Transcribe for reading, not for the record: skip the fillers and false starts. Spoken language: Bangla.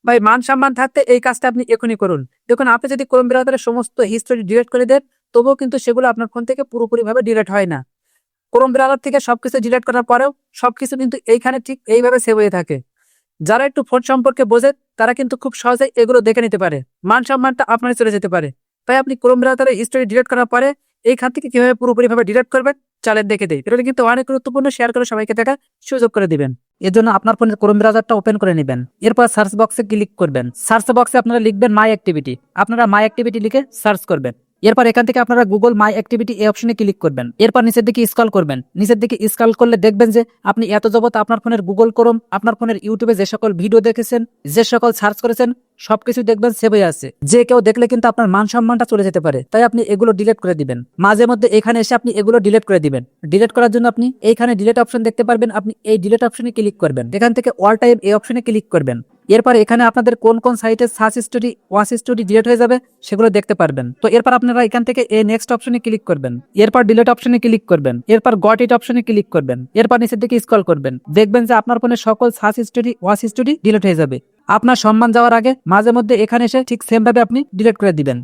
ভাই মান সম্মান থাকতে এই কাজটা আপনি এখনই করুন। দেখুন, আপনি যদি ক্রোম ব্রাউজারের সমস্ত হিস্টোরি ডিলিট করে দেন, তবুও কিন্তু সেগুলো আপনার ফোন থেকে পুরোপুরি ভাবে ডিলিট হয় না। ক্রোম ব্রাউজার থেকে সবকিছু ডিলিট করার পরেও সবকিছু কিন্তু এইখানে ঠিক এইভাবে সেভ হয়ে থাকে। যারা একটু ফোন সম্পর্কে বোঝে তারা কিন্তু খুব সহজেই এগুলো দেখে নিতে পারে, মান সম্মানটা আপনার চলে যেতে পারে। তাই আপনি ক্রোম ব্রাউজারের হিস্টোরি ডিলিট করার পরে এইখান থেকে কিভাবে পুরোপুরি ভাবে ডিলিট করবেন চালের দেখে দেয়। এটা কিন্তু অনেক গুরুত্বপূর্ণ, শেয়ার করে সবাইকে দেখার সুযোগ করে দিবেন। এর জন্য আপনার ফোনের ক্রোম ব্রাউজারটা ওপেন করে নেবেন। এরপর সার্চ বক্সে ক্লিক করবেন। সার্চ বক্সে আপনারা লিখবেন মাই অ্যাক্টিভিটি। আপনারা মাই অ্যাক্টিভিটি লিখে সার্চ করবেন। এরপর এখান থেকে আপনারা গুগল মাই অ্যাক্টিভিটি এই অপশনে ক্লিক করবেন। এরপর নিচের দিকে স্ক্রল করবেন। নিচের দিকে স্ক্রল করলে দেখবেন যে আপনি এত যাবত আপনার ফোনের গুগল ক্রোম, আপনার ফোনের ইউটিউবে যে সকল ভিডিও দেখেছেন, যে সকল সার্চ করেছেন, সবকিছু দেখবেন সেভ হয়ে আছে। যে কেউ দেখলে কিন্তু আপনার মান সম্মানটা চলে যেতে পারে। তাই আপনি এগুলো ডিলিট করে দিবেন। মাঝে মধ্যে এখানে এসে আপনি এগুলো ডিলিট করে দিবেন। ডিলিট করার জন্য আপনি এইখানে ডিলিট অপশন দেখতে পারবেন। আপনি এই ডিলিট অপশনে ক্লিক করবেন। এখান থেকে অল টাইম এই অপশনে ক্লিক করবেন। এরপর এখানে আপনাদের কোন কোন সাইটের search history, watch history delete হয়ে যাবে সেগুলো দেখতে পারবেন। তো এরপর আপনারা এখান থেকে এই নেক্সট অপশনে ক্লিক করবেন। এরপর ডিলিট অপশনে ক্লিক করবেন। এরপর গট ইট অপশনে ক্লিক করবেন। এরপর নিচের দিকে স্ক্রল করবেন। দেখবেন যে আপনার ফোনে সকল search history, watch history delete হয়ে যাবে। আপনার সম্মান যাওয়ার আগে মাঝে মধ্যে এখানে এসে ঠিক সেম ভাবে আপনি ডিলিট করে দিবেন।